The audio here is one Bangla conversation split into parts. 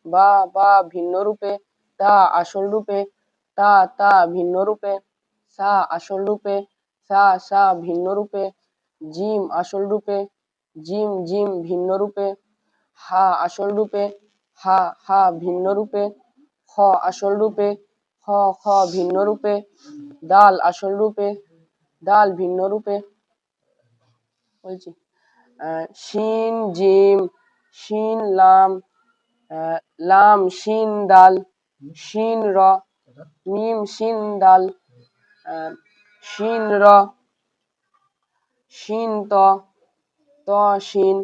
বা বা ভিন্ন রূপে, তা আসল রূপে, তা তা ভিন্ন রূপে, সা আসল রূপে, সা সা ভিন্ন রূপে, জিম আসল রূপে, জিম জিম ভিন্ন রূপে, হা আসল রূপে, হা হা ভিন্ন রূপে, খ আসল রূপে, খ খ ভিন্ন রূপে, দাল আসল রূপে, দাল ভিন্ন রূপে। বলছি শিন জিম, শিন লাম, লাম শিন দাল, শিন র, মিম শিন দাল, শিন র, শিন ত, ত শিন,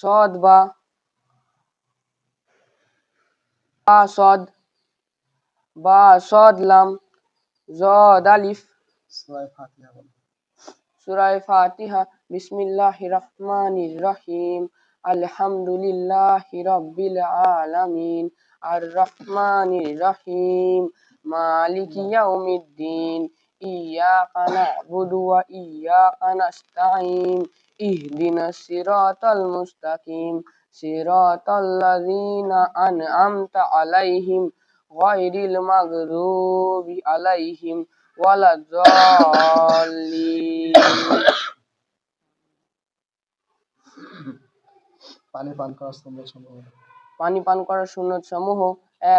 সদ বা সদ, বা সদ লাম, জদ আলিফ। সূরা ফাতিহা। বিসমিল্লাহির রহমানির রহিম। আলহামদুলিল্লাহি রাব্বিল আলামিন। আর রহমানির রহিম। মালিকি ইয়াউমিদ্দিন। ইয়াকা না'বুদু ওয়া ইয়াকা নাস্তাঈন। ইহদিনাস সিরাতাল মুস্তাকিম। সিরাতাল লাযীনা আন'আমতা আলাইহিম গায়রিল মাগদুবি আলাইহিম ওয়ালাদ-দাল্লিন। পানি পান করার সুন্নত সমূহ। পানি পান করার সুন্নত সমূহ: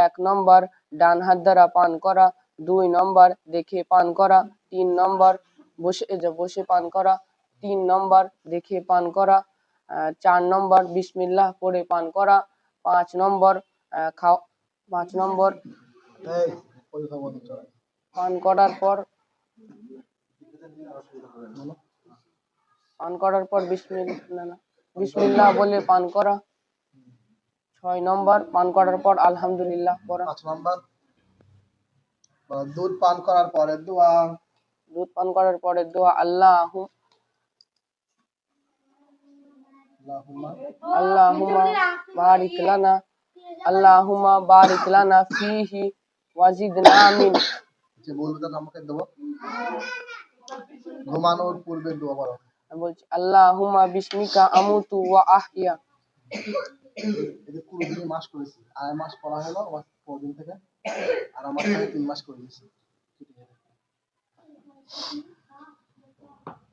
১ নম্বর ডান হাত দ্বারা পান করা, ২ নম্বর দেখে পান করা, ৩ নম্বর বসে পান করা, ৩ নম্বর দেখে পান করা, ৪ নম্বর বিসমিল্লাহ পড়ে পান করা, ৫ নম্বর পান করার পর বিসমিল্লাহ বলে পান করা, ৬ নম্বর পান করার পর আলহামদুলিল্লাহ পড়া। ৫ নম্বর দুধ পান করার পরে দোয়া। দুধ পান করার পরে দোয়া আল্লাহুম্মা বারিক লানা ফীহি ওয়াজিদনা মিন। যে বলবে তার আমাকে দেবো। ঘুমানোর পূর্বে দোয়া পড়ো। আমি বলছি আল্লাহুম্মা বিসমিকা আমুতু ওয়া আহইয়া। এই যে পুরো দিন মাস করেছি, আর মাস পড়া হলো পরদিন থেকে, আর আমার থেকে ৩ মাস করে দিয়েছি।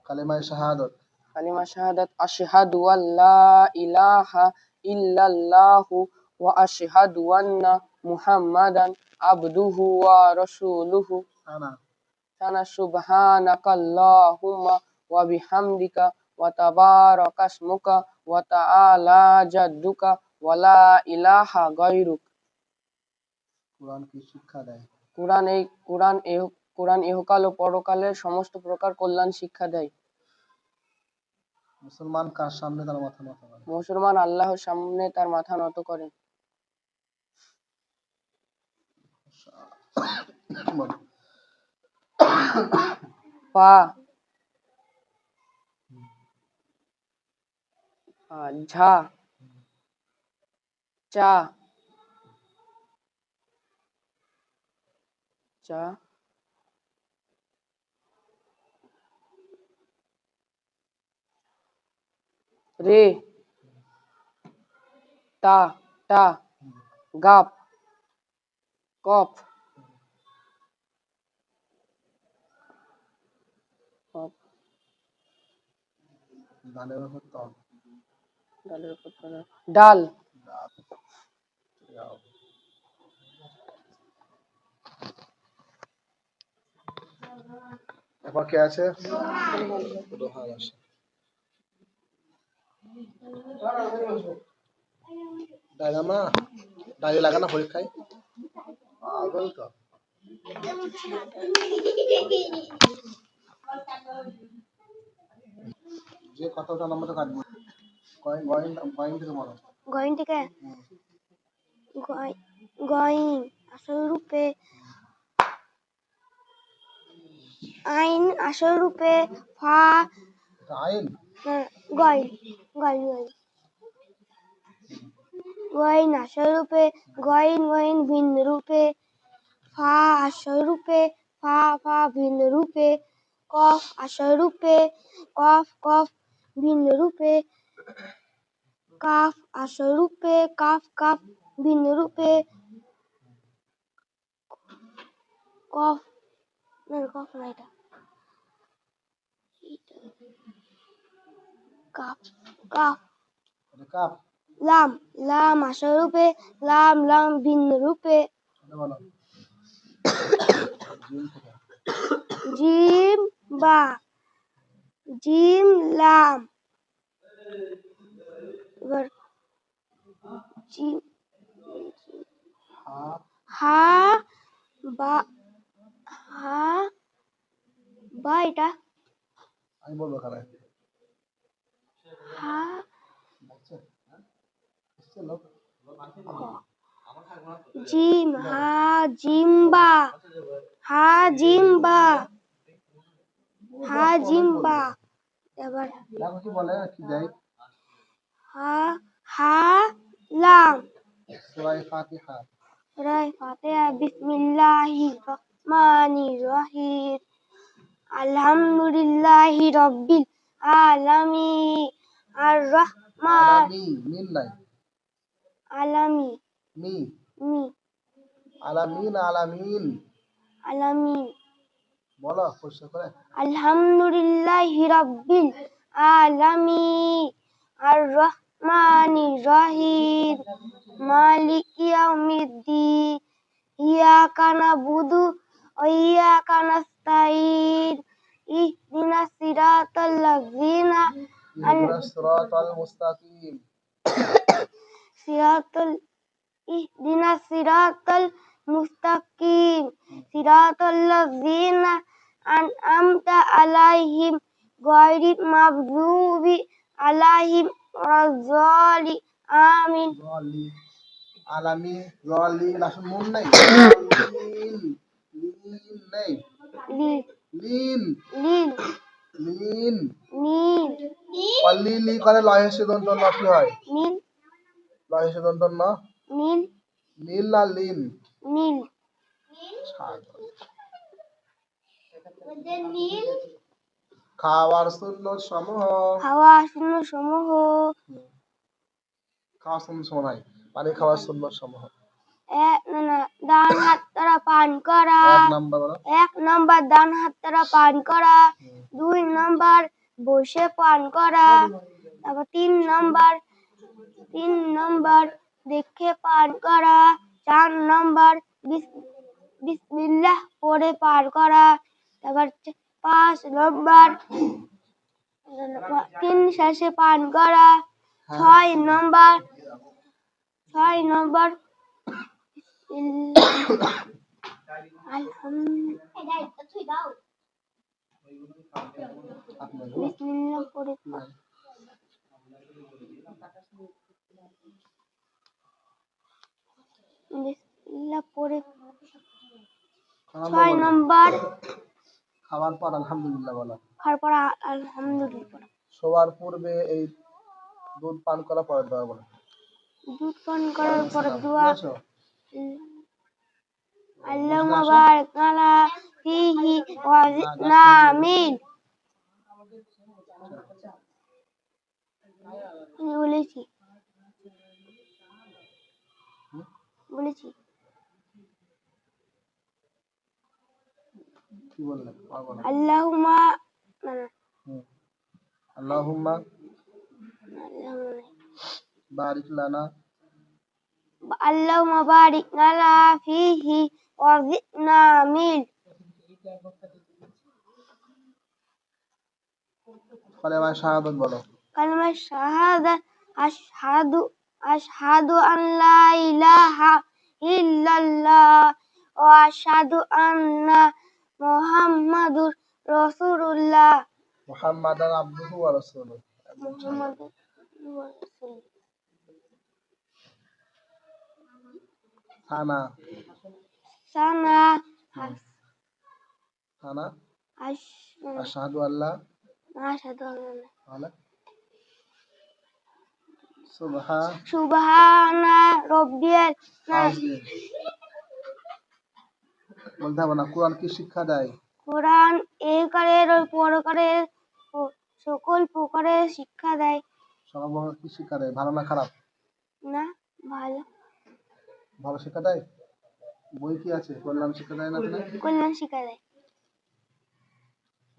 কালিমা শাহাদাত। কালিমা শাহাদাত: আশহাদু আল্লা ইলাহা ইল্লাল্লাহু ওয়া আশহাদু আন্না মুহাম্মাদান আবদুহু ওয়া রাসূলুহু। সানা সুবহানাকাল্লাহুম্মা ওয়া বিহামদিকা ওয়া তাবারাকা ইসমুকা ওয়া তাআলা জাদ্দুকা ওয়া লা ইলাহা গায়রুক। কুরআন কি শিক্ষা দেয়? কুরআন ইহকাল ও পরকালের সমস্ত প্রকার কল্যাণ শিক্ষা দেয়। মুসলমান কার সামনে তার মাথা নত করে? মুসলমান আল্লাহর সামনে তার মাথা নত করে। পা, ঝা, চা, চা, রে, তা, টা, গাপ, কফ, ডালের উপর তল। ডাল। এরপর কে আছে? রোহান আছে। ডায়রি লাগানো পরীক্ষায় পাগল তো। যে কতটা নম্বরটা কাটবো? গয়ন থেকে বলো। গয়ন থেকে গয়ন আসল রূপে আইন, আসল রূপে ফা। আইন গয়ন গয়ন গয়ন আসল রূপে গয়ন, গয়ন ভিন্ন রূপে ফা, আসল রূপে ফা, ফা ভিন্ন রূপে কফ, আসল রূপে কফ, কফ ভিন্ন রূপে কাফ, আসল রূপে কাফ, কাফ ভিন্ন রূপে কফ কফ না এটা কাফ কাফ এটা কাপ। লাম লাম আসল রূপে লাম লাম ভিন্ন রূপে এটা বলো। জিম কোথায়? জিম বা জিম লাম এবার জিম হা হা বা হা বা এটা আমি বলবো এখানে। হা বুঝছে? বুঝছে লোক? জিম হা জিম্বা হা জিম্বা হা জিম্বা এবার দেখো কি বলে কি দেয়। হা হা লাম সূরা ফাতিহা। সূরা ফাতিহা বিসমিল্লাহির রহমানির রহিম আলহামদুলিল্লাহি রাব্বিল আলামিন আর রহমান আলামি মিন নাই। আলামি মি মি আলামিন আলামিন। আলামিন বলো পরিষ্কার করে। আলহামদুলিল্লাহি রাব্বিল আলামিন আর রহমানির রহিম মালিকি ইয়াউমিদ্দিন ইয়াকা নাবুদু ওয়া ইয়াকা নাস্তাইন ইহদিনাস সিরাতাল লাযিনা ইহদিনাস সিরাতাল মুস্তাকিম। সিরাতাল ইহদিনাস সিরাতাল মুস্তাকিম সিরাতাল লাযিনা আন'আমতা আলাইহিম গায়রিল মাগযুবি আলাইহিম ওয়ালাদ-দাল্লিন আমিন। জলি আলামি জলি লাসুন মুন নাই। লিন লিন নাই। লি লিন লিন লিন। নীল অলি লি করে লয় হেসে দন্ত ন কি হয়? নীল লয় হেসে দন্ত ন নীল নীল না লিন। নীল খাওয়ার সুন্নত সমূহ। হাওয়া শূন্য সমূহ খাওয়ার সুন্নত সমূহ নাই। পানি খাওয়ার সুন্নত সমূহ। ডান হাত দ্বারা পান করা এক নাম্বার বলো। 1 নম্বর ডান হাত দ্বারা পান করা 2 নম্বর বসে পান করা তারপর 3 নম্বর দেখে পান করা 4 নম্বর বিসমিল্লাহ পড়ে পান করা তারপর 5 নম্বর 3 শেষে পান করা 6 নম্বর বিসমিল্লাহ পড়ে বিসমিল্লাহ পড়ে 6 নম্বর খাওয়ার পর আলহামদুলিল্লাহ বলো। খাওয়ার পর আলহামদুলিল্লাহ শোয়ার পূর্বে এই দুধ পান করা পরে দোয়া বলো। দুধ পান করার পর দোয়া বুঝেছো? আল্লাহুম্মা বারিক আলা ফিহি ওয়া জিদনা মিন বলেছি কি বললে? আর বলো। আল্লাহুম্মা আল্লাহুম্মা বারিক লানা আল্লাহুম্মা বারিক আলা ফিহি ওয়া জিদনা মিন কালেমা শাহাদাত বলো। কালেমা শাহাদাত আশহাদু আন লা ইলাহা ইল্লাল্লাহ ওয়া আশহাদু আন্না মুহাম্মাদুর রাসূলুল্লাহ মুহাম্মাদান আবদুহু ওয়া রাসূলুহু। মুহাম্মাদুর রাসূলুল্লাহ সানা সানা সানা আশহাদু আশহাদু আল্লাহ আল্লাহ সুবহানা রাব্বিয়াল আযীম। বলতে হবে না। কোরআন কি শিক্ষা দেয়? কোরআন এই কারের ও পরকারের সকল প্রকারের শিক্ষা দেয়। সকল প্রকার কি শিক্ষা দেয়? ভালো না খারাপ? না ভালো ভালো শিক্ষা দেয়? বই কি আছে? কল্যাণ শিক্ষা দেয় না তো? কল্যাণ শিক্ষা দেয়।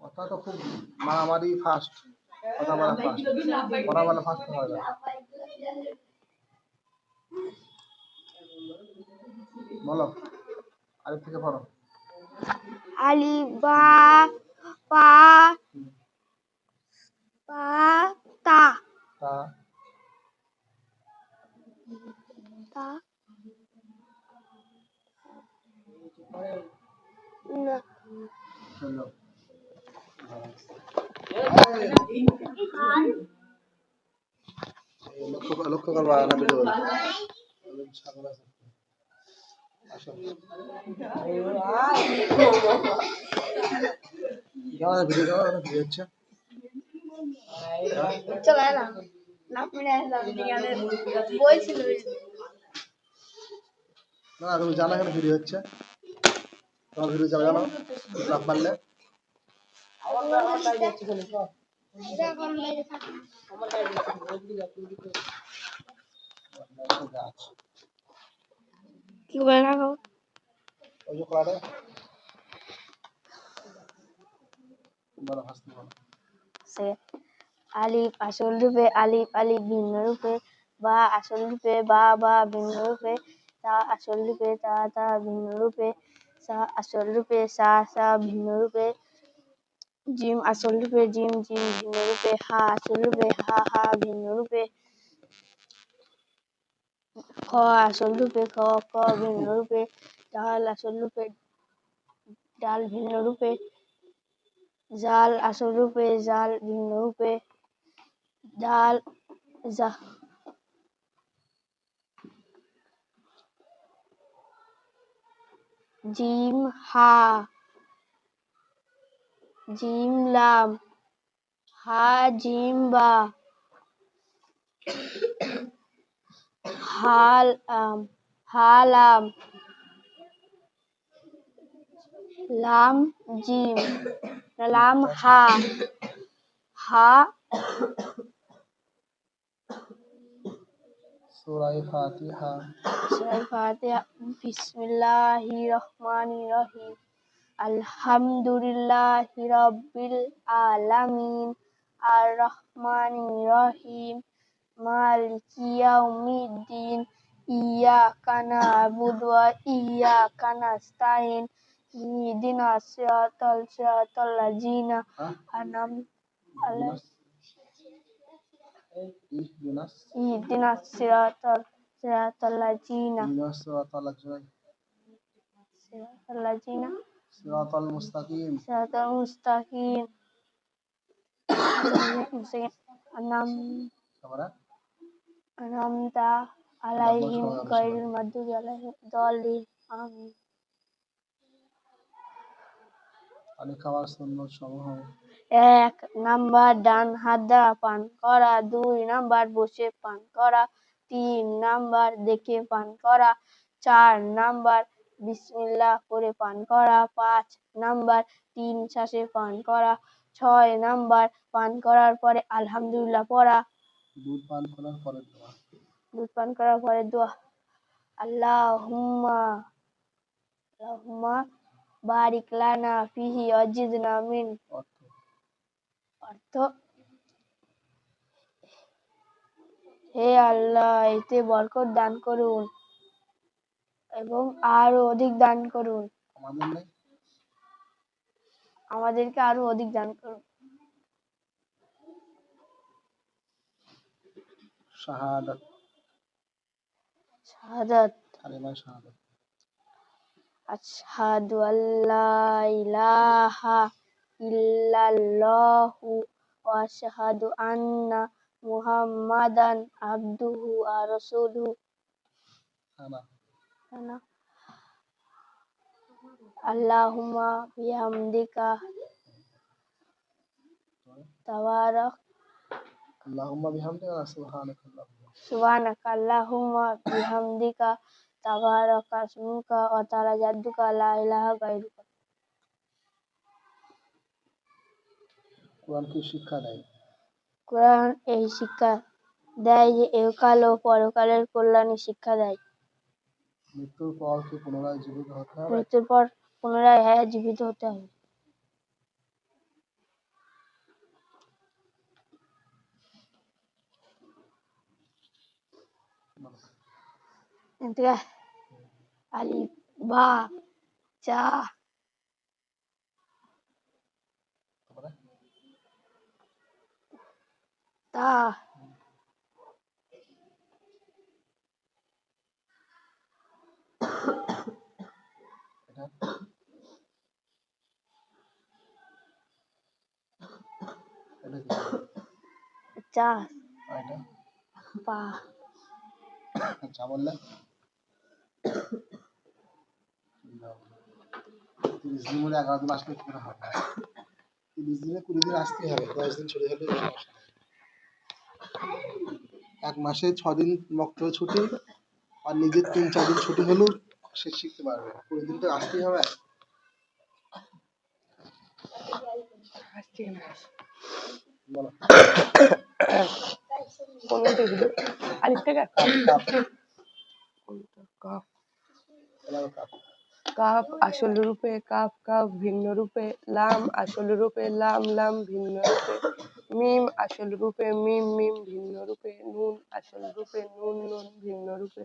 কথা তো খুব মারামারি ফার্স্ট, কথা বলা ফার্স্ট, পড়া বলা ফার্স্ট হয় না। বলো, আরেক থেকে পড়ো। আলিফ বা পা পা তা তা তা না চলো। লক্ষ্য করবা না ভিডিও। ছাগল আছে। আসো। ভিডিও দাও, ভিডিও হচ্ছে। চলে না না পড়ে বই ছিল। না তুমি জানো এখানে ভিডিও হচ্ছে? তোমার ভিডিও যাবে জানো? লাভ মারলে গাছ কি করে রাখো? ওই যে কলাটা বলো, হাসতে বলো। আলিফ আসল রূপে আলিফ আলিফ ভিন্ন রূপে, বা আসল রূপে বা বা ভিন্ন রূপে, তা আসল রূপে তা তা ভিন্ন রূপে, সা আসল রূপে সা সা ভিন্ন রূপে, জিম আসল রূপে জিম জিম ভিন্ন রূপে, হা আসল রূপে হা হা ভিন্ন রূপে, খ আসল রূপে খ খ ভিন্ন রূপে, ডাল আসল রূপে ডাল ভিন্ন রূপে, জাল আসল রূপে জাল ভিন্ন রূপে, ডাল জা জিম হা জিম লাম হা জিম বা, হাল হালাম লাম জিম লাম হা হা সূরা ফাতিহা। সূরা ফাতিহা। বিসমিল্লাহির রহমানির রহিম। আলহামদুলিল্লাহি রাব্বিল আলামিন আর রহমানির রহিম মালিকি ইয়াউমিদ্দিন ইয়াকা না'বুদু ওয়া ইয়াকা নাস্তাইন ইহদিনাস সিরাতাল লাযিনা আন'আমতা আলাইহিম ইহদিনাস সিরাতাল লাযিনা সিরাতাল মুস্তাকিম। আন'আমতা আলাইহিম গায়রিল মাগদুবি আলাইহিম ওয়াদ-দাল্লিন। আমিন। পানি খাওয়ার সুন্নত সমূহ। ১ নাম্বার ডান হাত দ্বারা পান করা, ২ নাম্বার বসে পান করা, ৩ নাম্বার দেখে পান করা, ৪ নাম্বার বিসমিল্লাহ করে পান করা, ৫ নাম্বার ৩ শ্বাসে পান করা, ৬ নাম্বার পান করার পরে আলহামদুলিল্লাহ পড়া। দুধ পান করার পরে দোয়া। দুধ পান করার পরে দোয়া। আল্লাহুম্মা বারিক লানা ফিহি ওয়াজিদনা মিন। অর্থ, হে আল্লাহ এতে বরকত দান করুন এবং আরো অধিক দান করুন। আমাদেরকে আরো অধিক দান করুন। শাহাদাত। শাহাদাত। কালিমা শাহাদাত। আশহাদু আল্লা ইলাহা ইল্লাল্লাহু ওয়া আশহাদু আন্না মুহাম্মাদান আবদুহু ওয়া রাসূলুহু। আনা আল্লাহুম্মা বিহামদিকা তাবারাক আল্লাহুম্মা বিহামদিকা সুবহানাকা আল্লাহুম্মা বিহামদিকা তাবারাকা ইসমুকা ওয়া তাআলা জাদ্দুকা লা ইলাহা গায়রুকা। কোরআন কি শিক্ষা দেয়? কোরআন এই শিক্ষা দেয় যে ইহকাল ও পরকালের কল্যাণের শিক্ষা দেয়। মৃত্যুর পর কি পুনরায় জীবিত হতে হবে? মৃত্যুর পর পুনরায় হ্যাঁ জীবিত হতে হবে। আলিফ বা চা তারপরে তা এটা এটা কি? চা আর এটা পা চা বললে 30 দিন মধ্যে 11 দিন আসলে কি করে হবে? 30 দিনে 20 দিন আসতেই হবে, 10 দিন ছুটি হলে এক মাসে 6 দিন মক্তবে ছুটি আর নিজের 3-4 দিন ছুটি হলেও সে শিখতে পারবে, 20 দিন তো আসতেই হবে। বলো কোনটা দিল আলিফ থেকে কাপ কাফ এবার কাপ কাফ আসল রূপে কাফ কাফ ভিন্ন রূপে লাম আসল রূপে লাম লাম ভিন্ন রূপে মিম আসল রূপে মিম মিম ভিন্ন রূপে নুন আসল রূপে নুন নুন ভিন্ন রূপে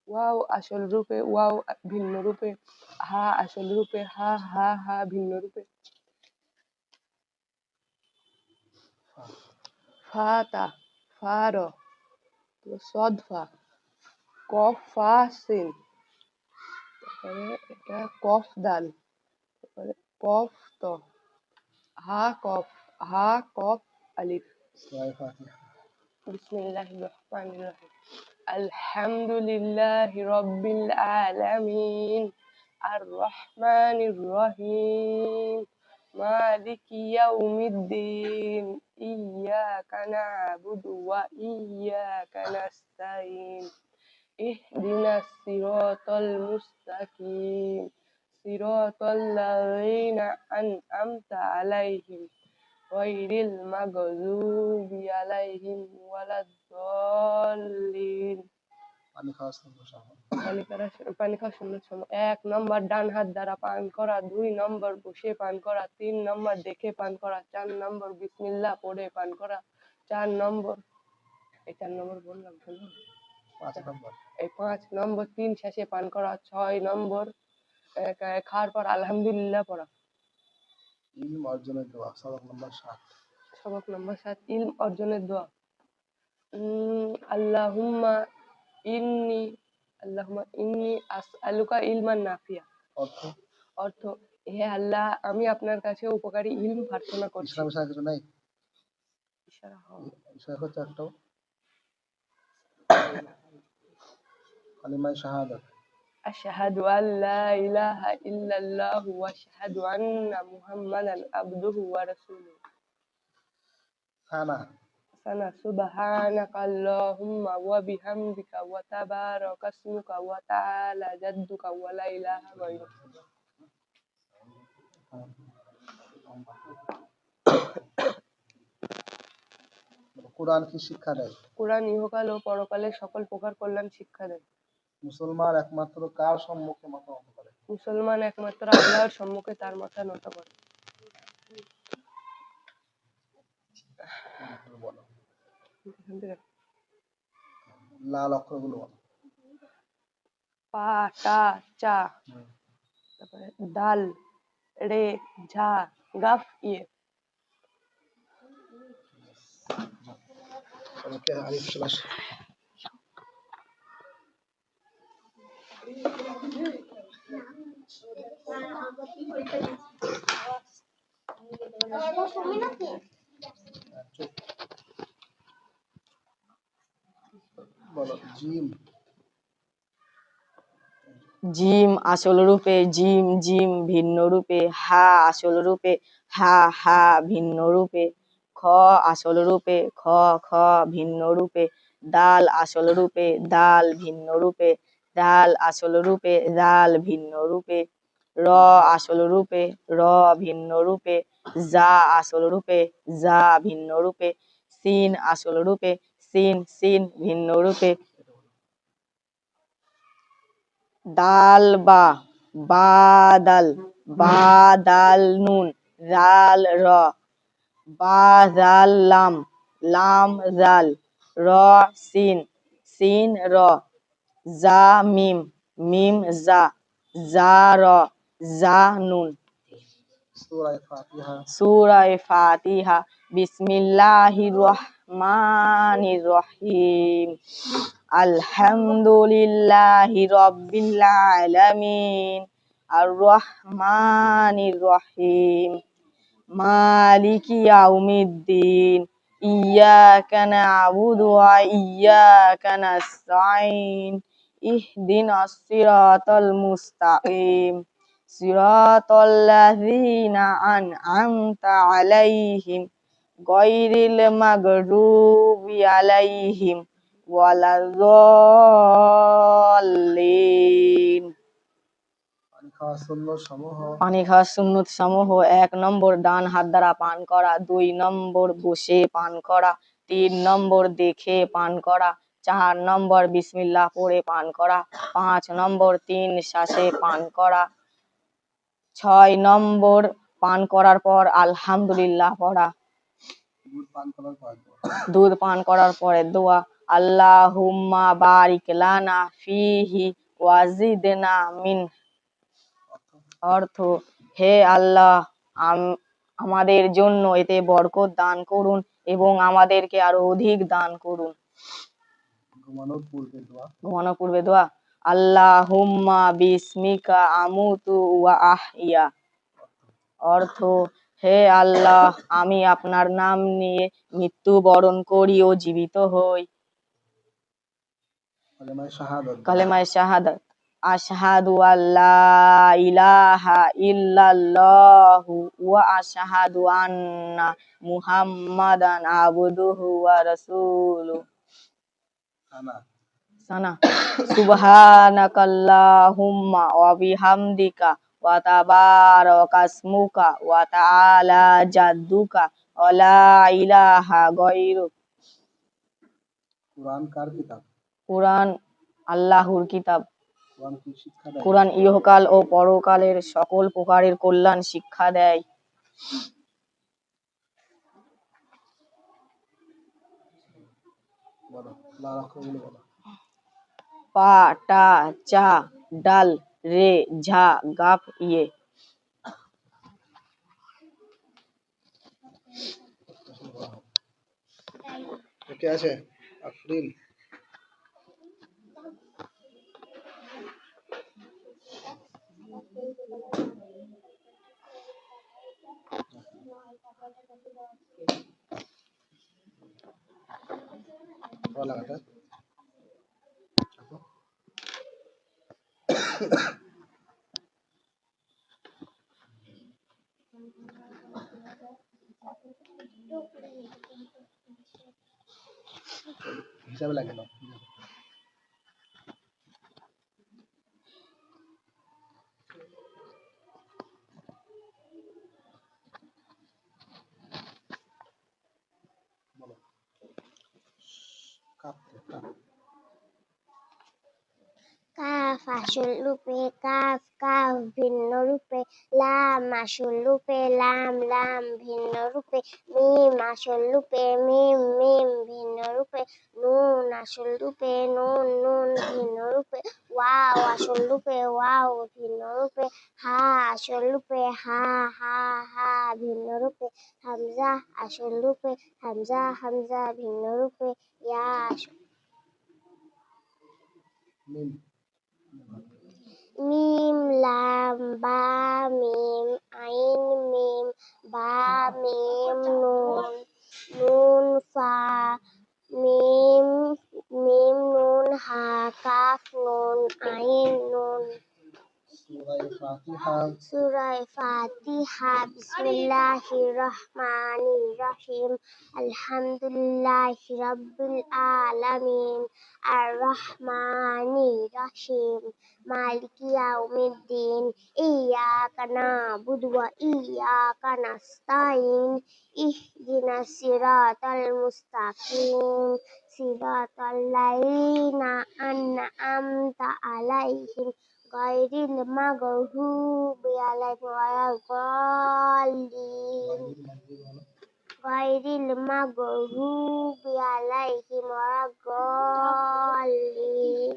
ওয়াও আসল রূপে ওয়াও ভিন্ন রূপে হা আসল রূপে হা হা হা ভিন্ন রূপে ফাতা ফার সদ ফা কফ ফা সিন তারপরে এটা কফ দাল তারপরে কফ ত হা কফ আলিফ সূরা ফাতিহা। বিসমিল্লাহির রহমানির রহিম আলহামদুলিল্লাহি রাব্বিল আলামিন আর রহমানির রহিম মালিকি ইয়াউমিদ্দিন ইয়্যাকা না'বুদু ওয়া ইয়্যাকা নাস্তাঈন ইহদিনাস সিরাতাল মুস্তাকিম সিরাতাল লাযীনা আন'আমতা আলাইহিম গয়রিল মাগযুবি আলাইহিম ওয়ালাদ-দাল্লিন। পানি খাওয়া সমস্যা হয়। পানি খাওয়ার সুন্নত সময় 1 নম্বর ডান হাত দ্বারা পান করা, 2 নম্বর বসে পান করা, 3 নম্বর দেখে পান করা, 4 নম্বর বিসমিল্লাহ পড়ে পান করা, 4 নম্বর এই 4 নম্বর বললাম শুনুন 5 নম্বর এই 5 নম্বর 3 শেষে পান করা, 6 নম্বর খাওয়ার পর আলহামদুলিল্লাহ পড়া। ইলম অর্জনের দোয়া সবক নম্বর 7। সবক নম্বর 7 ইলম অর্জনের দোয়া। আল্লাহুম্মা ইন্নি আল্লাহুম্মা ইন্নি আসআলুকা ইলমান নাফিয়া। অর্থ অর্থ হে আল্লাহ আমি আপনার কাছে উপকারী ইলম প্রার্থনা করছি। ইসলাম বিষয় কিছু নাই, ইশারা হয় বিষয় হচ্ছে একটাও কালিমায়ে শাহাদাত। আশহাদু আল্লা ইলাহা ইল্লাল্লাহু ওয়া আশহাদু আন্না মুহাম্মাদান আবদুহু ওয়া রাসূলুহু। সানা সানা সুবহানাকা আল্লাহুম্মা ওয়া বিহামদিকা ওয়া তাবারাকা ইসমুকা ওয়া তাআলা জাদ্দুকা ওয়া লা ইলাহা গায়রুক। কোরআন কি শিক্ষা দেয়? কুরআন ইহকাল ও পরকালের সকল প্রকার কল্যাণ শিক্ষা দেয়। মুসলমান একমাত্র কার সম্মুখে মাথা নত করে? মুসলমান একমাত্র আল্লাহর সম্মুখে তার মাথা নত করে। বলো এখান থেকে লাল অক্ষরগুলো বলো। পা টা চা তারপরে দাল রে ঝা গাফ ইয়ে ওকে আলিফ ক্লাস বলো জিম জিম আসল রূপে জিম জিম ভিন্ন রূপে হা আসল রূপে হা হা ভিন্ন রূপে খ আসল রূপে খ খ ভিন্ন রূপে দাল আসল রূপে দাল ভিন্ন রূপে দাল আসল রূপে দাল ভিন্ন রূপে র আসল রূপে র ভিন্ন রূপে জা আসল রূপে জা ভিন্ন রূপে সিন আসল রূপে সিন সিন ভিন্ন রূপে দাল বা, বাদাল, বাদাল নুন, রাল র, বা জাল লাম, লাম জাল, র সিন, সিন র, জা মিম, মিম জা, জা র, জা নুন। সূরা ফাতিহা। সূরা ফাতিহা। বিসমিল্লাহির রহমানির রহিম। আলহামদুলিল্লাহি রাব্বিল আলামিন। আর রহমানির রহিম। মালিকি ইয়াউমিদ্দিন। ইয়াকা না'বুদু ওয়া ইয়াকা নাস্তাইন। ইহদিনাস সিরাতাল মুস্তাকিম। সিরাতাল্লাযীনা আন'আমতা আলাইহিম গায়রিল মাগদুবি আলাইহিম ওয়ালাদ-দাল্লিন। পানি খাওয়ার সুন্নত সমূহ: ১ নম্বর ডান হাত দ্বারা পান করা, ২ নম্বর বসে পান করা, ৩ নম্বর দেখে পান করা, ৪ নম্বর বিসমিল্লাহ পড়ে পান করা, ৫ নম্বর ৩ শ্বাসে পান করা, ৬ নম্বর পান করার পর আলহামদুলিল্লাহ পড়া। দুধ পান করার পরে দোয়া, আল্লাহুম্মা বারিক লানা ফিহি ওয়াজিদনা মিন। অর্থ: হে আল্লাহ, আমাদের জন্য এতে বরকত দান করুন এবং আমাদেরকে আরো অধিক দান করুন। ঘুমানোর পূর্বে দোয়া, আল্লাহুম্মা বিসমিকা আমুতু ওয়া আহইয়া। অর্থ: হে আল্লাহ, আমি আপনার নাম নিয়ে মৃত্যুবরণ করি ও জীবিত হই। কালেমায়ে শাহাদাত। আশহাদু আল্লা ইলাহা ইল্লাল্লাহু ওয়া আশহাদু আন্না মুহাম্মাদান আবদুহু ওয়া রাসূলুহু। সানা। সুবহানাকাল্লাহুম্মা ওয়া বিহামদিকা ওয়া তাবারাকাসমুকা ওয়া তাআলা জাদ্দুকা ওয়া লা ইলাহা গায়রুক। কুরআন কার কিতাব? কুরআন আল্লাহর কিতাব। কুরআন কি শিক্ষা দেয়? কুরআন ইহকাল ও পরকালের সকল প্রকারের কল্যাণ শিক্ষা দেয়। বলো, আল্লাহর অক্ষরগুলো বলো। পা, টা, চা, ডাল, রে, ঝা, গাফ, ইয়ে। কে আছে? আফরিন। ভালো লাগাটা হিসাবে লাগে না। বলো, কাঁপতে কাঁপ। কাফ আসল রূপে কাফ, কাফ ভিন্ন রূপে লাম আসল রূপে লাম, লাম ভিন্ন রূপে মিম আসল রূপে মিম, মিম ভিন্ন রূপে নুন আসল রূপে নুন, নুন ভিন্ন রূপে ওয়াও আসল রূপে ওয়াও ভিন্ন রূপে হা আসল রূপে হা, হা, হা ভিন্ন রূপে হামজা আসল রূপে হামজা, হামজা ভিন্ন রূপে ইয়া মিম। মিম লাম বা মিম আইন মিম বা মিম নুন, নুন ফা মিম, মিম নুন হা কাফ নুন আইন নুন। সূরা ফাতিহা। বিসমিল্লাহির রহমানির রহিম। আলহামদুলিল্লাহি রাব্বিল আলামিন। আর রহমানির রহিম। মালিকি ইয়াউমিদ্দিন। ইয়াকা না'বুদু ওয়া ইয়াকা নাস্তাইন। ইহদিনাস সিরাতাল মুস্তাকিম। সিরাতাল্লাযীনা আন'আমতা আলাইহিম গায়রিল মাগদুবি আলাইহিম ওয়ালাদ-দাল্লিন গায়রিল মাগদুবি আলাইহিম ওয়ালাদ-দাল্লিন।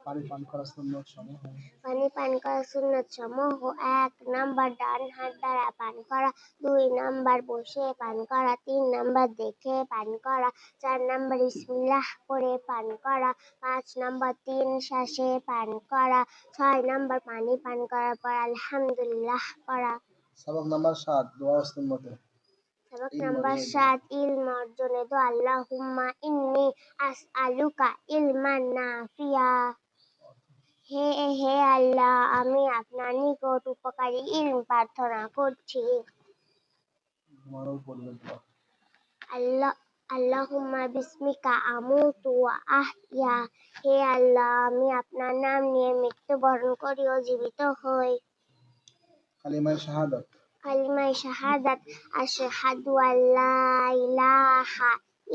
পানি পান করা সুন্নত সমূহ। পানি পান করা সুন্নত সমূহ: ১ নাম্বার ডান হাত দ্বারা পান করা, ২ নাম্বার বসে পান করা, ৩ নাম্বার দেখে পান করা, ৪ নাম্বার বিসমিল্লাহ পড়ে পান করা, ৫ নাম্বার ৩ শ্বাসে পান করা, ৬ নাম্বার পানি পান করার পর আলহামদুলিল্লাহ পড়া। সবক নাম্বার ৭ দোয়া ও সুন্নতে। সবক নাম্বার ৭ ইলম অর্জনে দোয়া। আল্লাহুম্মা ইন্নী আসআলুকা ইলমান নাফিয়া। হে আল্লাহ, আমি আপনার নিকট উপকারী ইলম প্রার্থনা করছি। তোমারও পড়বেন দোয়া। আল্লাহুম্মা বিসমিকা আমুতু ওয়া আহইয়া। হে আল্লাহ, আমি আপনার নাম নিয়ে মৃত্যুবরণ করি ও জীবিত হই। কালিমায়ে শাহাদাত। কালিমায়ে শাহাদাত। আশহাদু আল্লা ইলাহা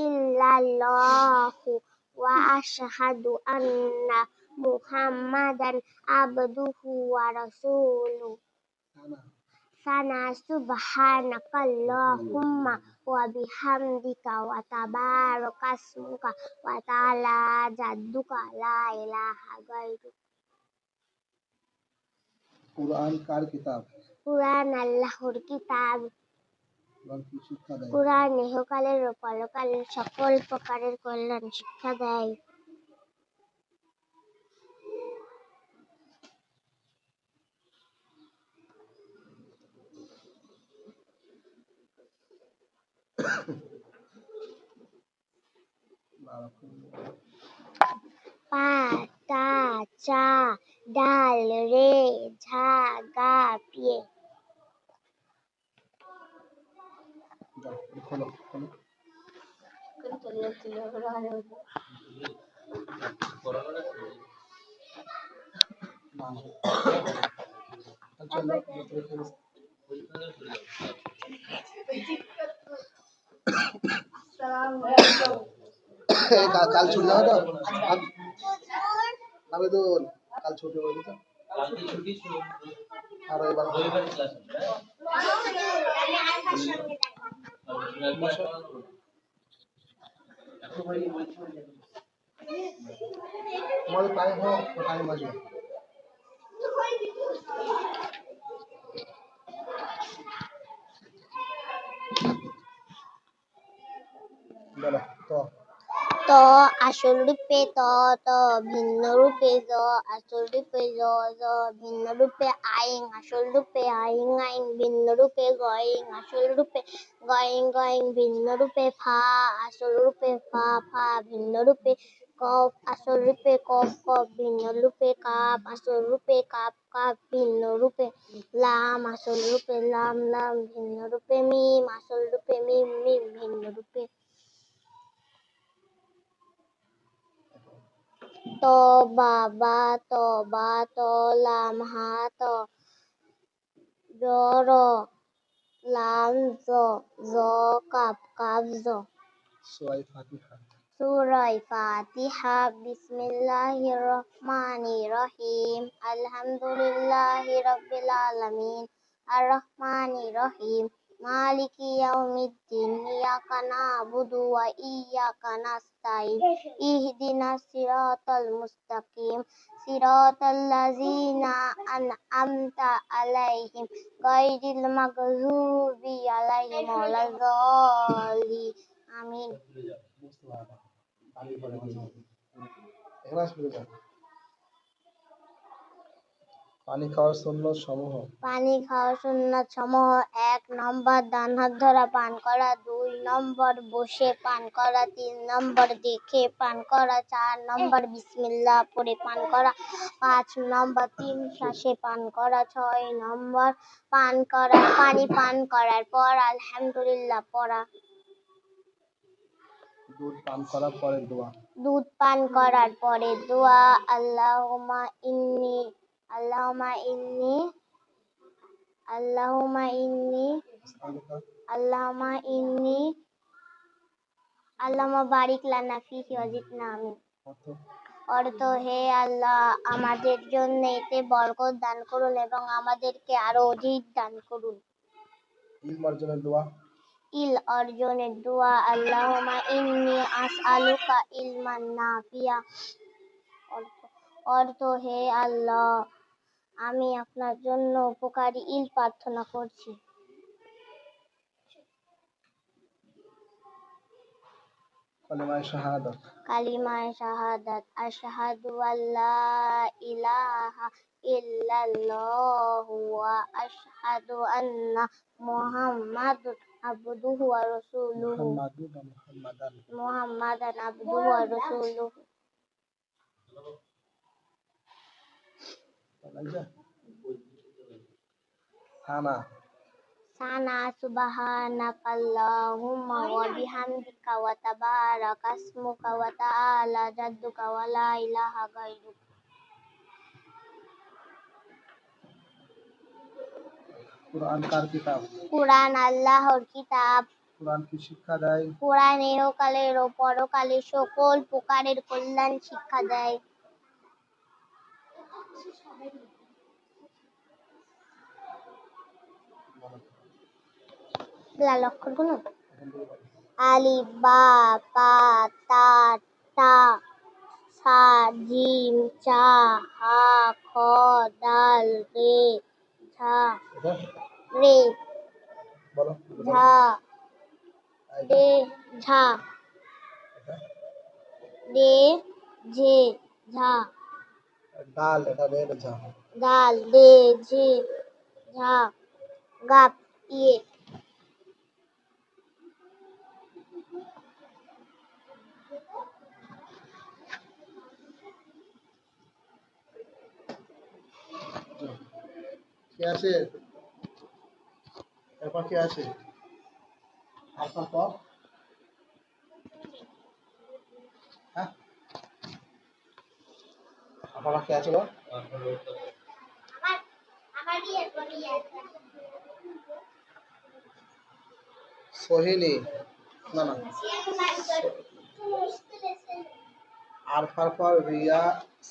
ইল্লাল্লাহু ওয়া আশহাদু আন্না মুহাম্মাদান আবদুহু ওয়া রাসূলুহু। সানা সুবহানাকাল্লাহুম্মা ওয়া বিহামদিকা ওয়া তাবারাকাসমুকা ওয়া তাআলা জাদ্দুকা লা ইলাহা গায়রুক। কুরআন কার কিতাব? কুরআন আল্লাহর কিতাব। কুরআন কি শিক্ষা দেয়? কুরআন ইহকালের ও পরকালের সকল প্রকারের কল্যাণ শিক্ষা দেয়। পা, তা, চা, ডাল, রে, ঝা, গা, পিয়ে। খোলো খোলো। কাল ছুটি যাবে তো? আবেদন কাল ছুটি বলি তো? আর এবার তোমাদের টাইম হোক টাইম আসবে। বলো তো। ত আসল রূপে ত, ভিন্ন রূপে জ, আসল রূপে জ, ভিন্ন রূপে আইন, আসল রূপে আইন, ভিন্ন রূপে গইন, আসল রূপে গইন, ভিন্ন রূপে ফা, আসল রূপে ফা, ভিন্ন রূপে কফ, আসল রূপে কফ, ভিন্ন রূপে কাপ, আসল রূপে কাপ, ভিন্ন রূপে লাম, আসল রূপে লাম, ভিন্ন রূপে মিম, আসল রূপে মিম, ভিন্ন রূপে ত, বা, লাম, হা, র, লাম, জ, কাপ, জ। সূরা ফাতিহা। বিসমিল্লাহির রহমানির রহিম। আলহামদুলিল্লাহি রাব্বিল আলামিন। আর রহমানির রহিম। মালিকি ইয়াউমিদ্দিন। ইয়াকা না'বুদু ওয়া ইয়াকা নাস্তাইন। ইহদিনাস সিরাতাল মুস্তাকিম। সিরাতাল লাযিনা আন'আমতা আলাইহিম গায়রিল মাগযুবি আলাইহিম ওয়ালাদ-দাল্লিন। আমিন। পানি খাওয়ার সুন্নত সমূহ। পানি খাওয়ার সুন্নত সমূহ: ১ নম্বর ডান হাত দ্বারা পান করা, ২ নম্বর বসে পান করা, ৩ নম্বর দেখে পান করা, ৪ নম্বর বিসমিল্লাহ পড়ে পান করা, ৫ নম্বর ৩ শ্বাসে পান করা, ৬ নম্বর পানি পান করার পর আলহামদুলিল্লাহ পড়া। দুধ পান করার পরে দোয়া। দুধ পান করার পরে দোয়া। আল্লাহুম্মা ইন্নী আল্লাহুম্মা বারিক লানা ফীহি ওয়া জিদনা। আমিন। অর্থ হে আল্লাহ আমাদের জন্য এতে বরকত দান করুন এবং আমাদেরকে আরো অধিক দান করুন। ইলম অর্জনের দোয়া। ইল অর্জনের দোয়া আল্লাহুম্মা ইন্নী আসআলুকা ইলমান নাফিয়া। অর্থ হে আল্লাহ আমি আপনার জন্য উপকারী ইল প্রার্থনা করছি। কালিমায়ে শাহাদাত। কালিমায়ে শাহাদাত আশহাদু আল্লা ইলাহা ইল্লাল্লাহু ওয়া আশহাদু আন্না মুহাম্মাদুন আবদুহু ওয়া রাসূলুহু। মুহাম্মাদান আবদুহু ওয়া রাসূলুহু। সানা। সানা সুবহানাকাল্লাহুম্মা ওয়া বিহামদিকা ওয়া তাবারাকা ইসমুকা ওয়া তাআলা জাদ্দুকা ওয়া লা ইলাহা গায়রুক। কুরআন কার কিতাব? কুরআন আল্লাহর কিতাব। কুরআন কি শিক্ষা দেয়? কুরআন ইহকালের ও পরকালের সকল প্রকারের কল্যাণ শিক্ষা দেয়। লাল অক্ষরগুলো আলিফ বা পা তা তা সা জিম চা হা খ দাল রে ঝা রে বলো। ঝা রে ঝা রে ঝে ঝা ডাল, এটা রেড ঝা। দাল রে ঝে ঝা গাপ ইয়ে। কি আছে? এরপর কি আছে? আলফার পর হ্যাঁ আলফা কি আছে? সোহিনী না না আলফার পর রিয়া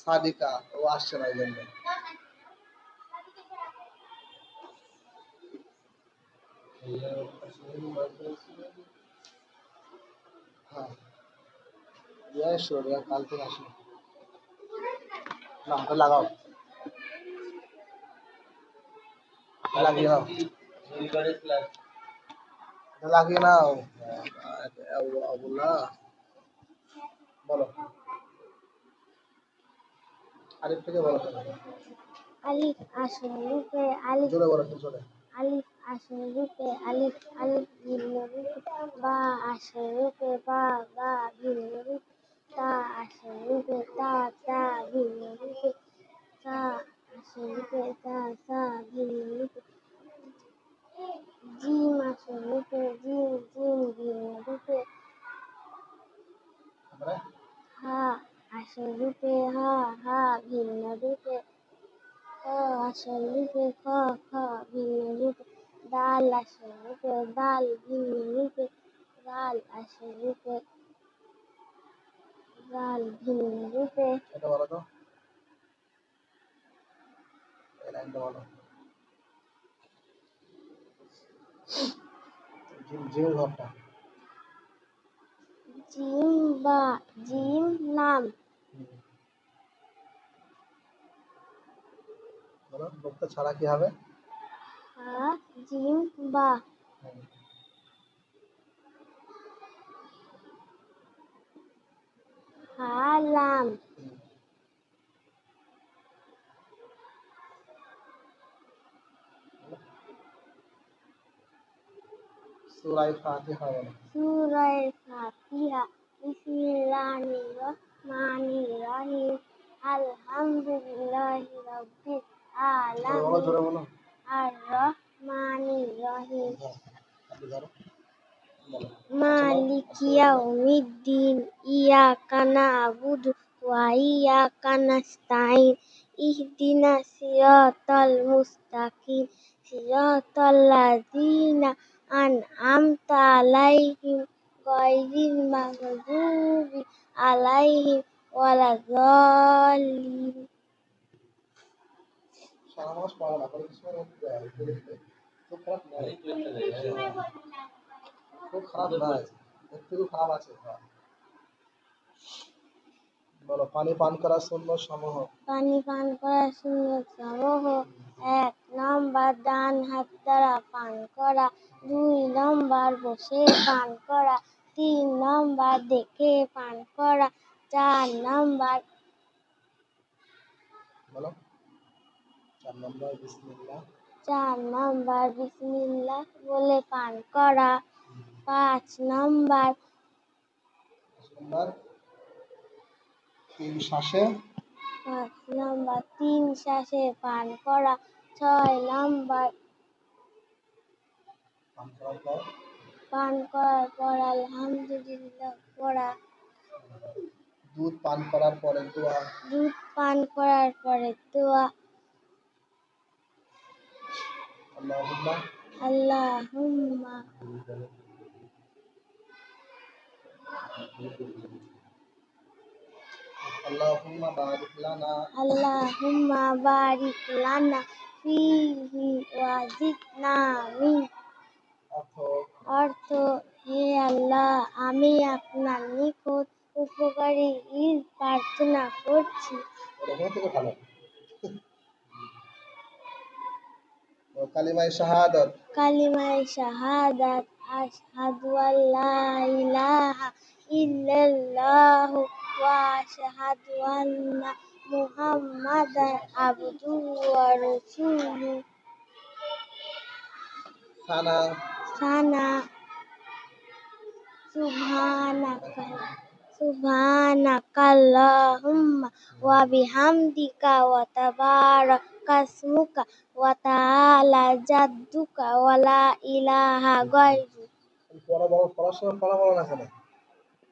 সাদিকা ও আসছে না এই জন্য। হ্যাঁ রিয়া এসো, রিয়া কাল থেকে আসো না, ওটা লাগাও, লাগিয়ে নাও, লাগিয়ে নাও। আবুল্লাহ বলো, আলিফ থেকে বলো। আলিফ আসল রূপে আলিফ জোরে বলো, জোরে। আলিফ আসল রূপে আলিফ আলিফ ভিন্ন রূপে বা আসল রূপে বা বা ভিন্ন রূপে তা আসল রূপে তা তা ভিন্ন রূপে সা আসল রূপে তা সা ভিন্ন রূপে জিম আসল রূপে জিম জিম ভিন্ন রূপে হা আসল রূপে হা হা ভিন্ন রূপে খ আসল রূপে খ খ ভিন্ন রূপে দাল আসল রূপে দাল ভিন্ন রূপে দাল আসল রূপে দাল ভিন্ন রূপে। এটা বলো তো, এই লাইনটা বলো। জিমের ঘরটা জিম বা জিম নাম বলো, লোকটা ছাড়া কি হবে? হা জিম বা হালাম সূরা ফাতিহা বলো। সূরা ফাতিহা বিসমিল্লাহির রহমানির রহিম আলহামদুলিল্লাহি রাব্বিল আলামিন জোরে বলো। আর রহমানির রহিম আপনি ধরো, বলো। মালিকি ইয়াউমিদ্দিন ইয়াকা না'বুদু ওয়া ইয়াকা নাস্তাইন ইহদিনাস সিরাতাল মুস্তাকিম সিরাতাল লাযিনা আন'আমতা আলাইহিম গায়রিল মাগযুবি আলাইহিম ولا الضالين সারা মাস পড়া না করে কিছু খুব খারাপ নয়, খুব খারাপ নয়, এর থেকেও খারাপ আছে। বলো পানি পান করার সুন্নত সমূহ। পানি পান করার সুন্নত সমূহ: 1 নাম্বার ডান হাত দ্বারা পান করা, 2 নাম্বার বসে পান করা, 3 নাম্বার দেখে পান করা, 4 নাম্বার বলো 4 নম্বর বিসমিল্লাহ, 4 নাম্বার বিসমিল্লাহ বলে পান করা, 5 নাম্বার 3 শ্বাসে 5 নাম্বার 3 শ্বাসে পান করা, 6 নাম্বার পান করার পর পান করার পর আলহামদুলিল্লাহ পড়া, দুধ পান করার পরে দোয়া, দুধ পান করার পরে দোয়া, আল্লাহুম্মা আল্লাহুম্মা আল্লাহুম্মা বারিক লানা আল্লাহুম্মা বারিক লানা ফীহি ওয়া জিদনা মিন। অর্থ অর্থ: হে আল্লাহ, আমি আপনার নিকট উপকারী রিজিক প্রার্থনা করছি। ওখান থেকে ভালো। কালিমায়ে শাহাদাত, কালিমায়ে শাহাদাত: আশহাদু আল্লা ইলাহা ইল্লাল্লাহু ওয়া আশহাদু আন্না মুহাম্মাদান আবদুহু ওয়া রাসূলুহু। সানা সানা: সুবহানাকাল্লাহুম্মা ওয়া বিহামদিকা ওয়া তাবারাকাসমুকা ওয়া তাআলা জাদ্দুকা ওয়া লা ইলাহা গায়রুক। পড়াশোনা পড়া বলো না কেন?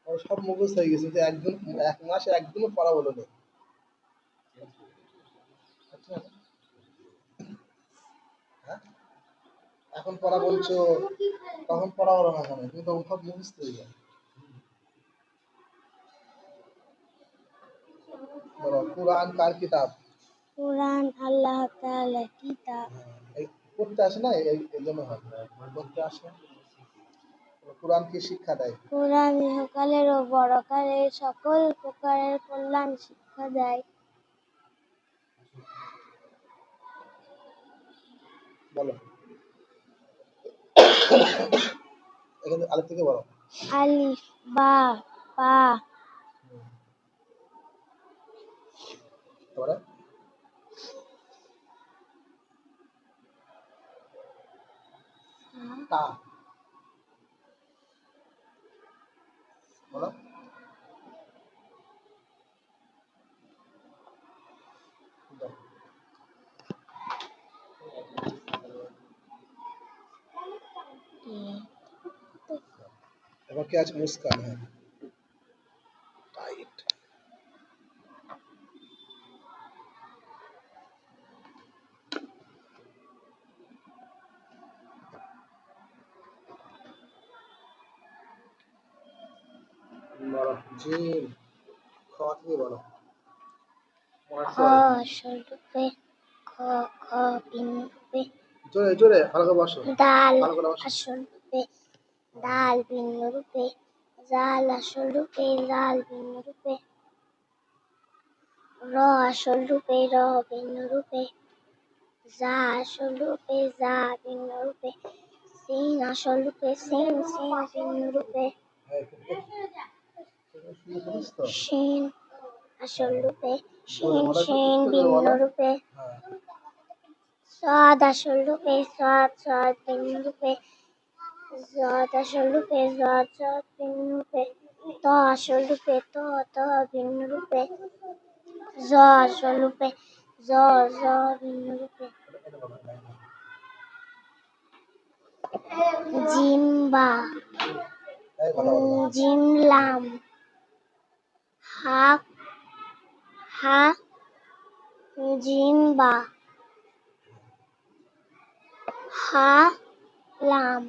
ওর সব মুখস্থ হয়ে গেছে, কিন্তু একদিন 1 মাসে একদিনও পড়া বলো না। হ্যাঁ? এখন পড়া বলছো, তখন পড়া বলো না কেন? তুমি তো সব মুখস্থ হয়ে যায়। বলো কুরআন কার কিতাব? কুরআন আল্লাহ তাআলার কিতাব। এই পড়তে আসে না, এই জন্য হয় পড়তে আসে। কুরআন কি শিক্ষা দেয়? কুরআন ইহকালের ও পরকালের সকল প্রকারের কল্যাণ শিক্ষা দেয়। বলো এখানে আলিফ থেকে বলো। আলিফ বা পা তারপরে তা বলো। দাও। এবার কি আছে? মুস্কান। হ্যাঁ, টাইট। বলো জিম খ থেকে বলো। খ স্বরূপে, খ খ বিন রূপে, জোরে জোরে ভালো করে বসো, দাল ভালো করে বসো। আসল রূপে, দাল ভিন্ন রূপে, জাল আসল রূপে, জাল ভিন্ন রূপে, র আসল রূপে, র ভিন্ন রূপে, জা আসল রূপে, জা ভিন্ন রূপে, সিন আসল রূপে, সিন সিন ভিন্ন রূপে, হ্যাঁ, শুনে শুনিস তো? শিন আসল রূপে, জোরে শিন বলো, শিন একটু জোরে ভিন্ন বলো। রূপে, হ্যাঁ, সাদ আসল রূপে, সাদ সাদ ভিন্ন রূপে, জাদ আসল রূপে, জাদ জাদ ভিন্ন রূপে, ত আসল রূপে, ত ত ভিন্ন রূপে, জ আসল রূপে, জ জ ভিন্ন রূপে, জিম্বা, এই কথা বলো না। জিমলাম, হা হা জিম্বা, হা লাম,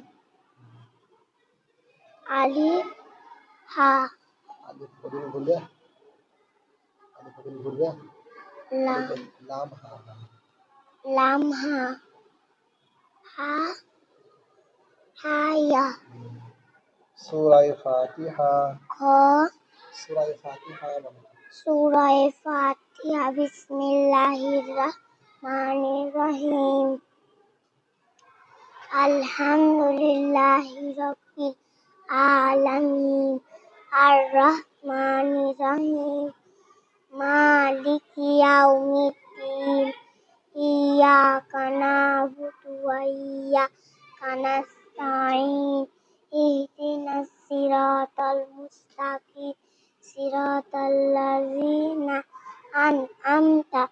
আলি হা, আলিফ পড়িয়ে বললে তুমি বলবে লাম লাম হা লাম হা হা হায়া সূরা ফাতিহা খ সূরা ফাতিহা বলো সূরা ফাতিহা বিসমিল্লাহির রহমানির রহিম আলহামদুলিল্লাহি রাব্বিল আলামিন আর রহমানির রহিম মালিকি ইয়াউমিদ্দিন ইয়াকা না'বুদু ওয়া ইয়াকা নাস্তাঈন ইহদিনাস সিরাতাল মুস্তাকিম সিরাতাল লাযিনা আন'আমতা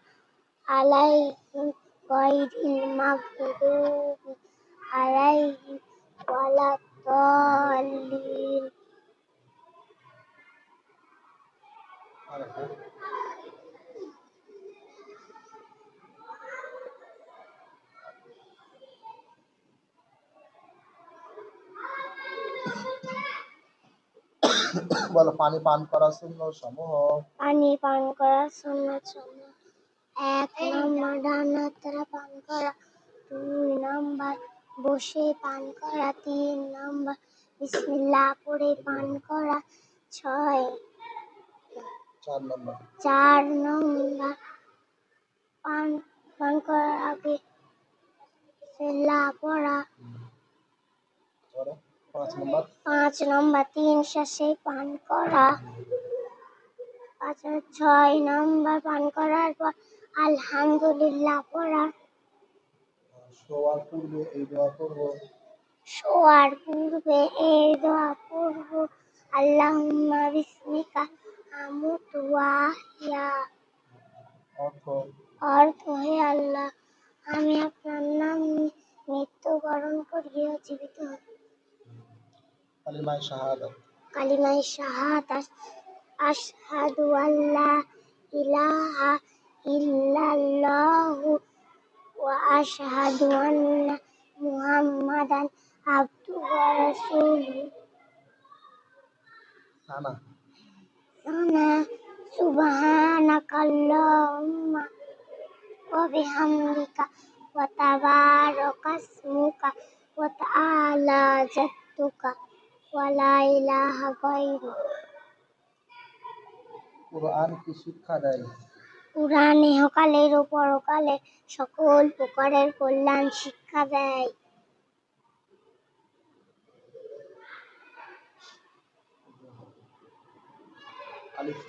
আলাইহিম গায়রিল মাগদুবি আলাইহিম ওয়ালাদ-দাল্লিন। বলো পানি পান করার সুন্নত সমূহ। পানি পান করার সুন্নত সমূহ: ১ নাম্বার ডান হাত দ্বারা পান করা, ২ নাম্বার বসে পান করা, ৩ নাম্বার বিসমিল্লাহ পড়ে পান করা, ৪ নাম্বার ৪ নাম্বার পান করার আগে বিসমিল্লাহ পড়া, ৫ নাম্বার ৫ নাম্বার ৩ শ্বাসে পান করা, ৬ নাম্বার পান করার পর আলহামদুলিল্লাহ পড়া, শোয়ার পূর্বে এই দোয়া করব। শোয়ার পূর্বে এই দোয়া পড়ব: আল্লাহুম্মা বিসমিকা আমুতু ওয়া আহইয়া। অর্থ: হে আল্লাহ, আমি আপনার নাম নিয়ে মৃত্যুবরণ করি ও জীবিত হই। কালিমায়ে শাহাদাত কালিমায়ে শাহাদাত: আশহাদু আল্লা ইলাহা ইল্লাল্লাহু ওয়া আশহাদু আন্না মুহাম্মাদান আবদুহু ওয়া রাসূলুহু। সানা সুবহানাকাল্লাহুম্মা ওয়া বিহামদিকা ওয়া তাবারাকাসমুকা ওয়া তাআলা জাদ্দুকা ওয়া লা ইলাহা গায়রুক। কুরআন কি শিক্ষা দেয়? কুরআন ইহকালের ও পরকালের সকল প্রকারের কল্যাণ শিক্ষা দেয়। আলিফ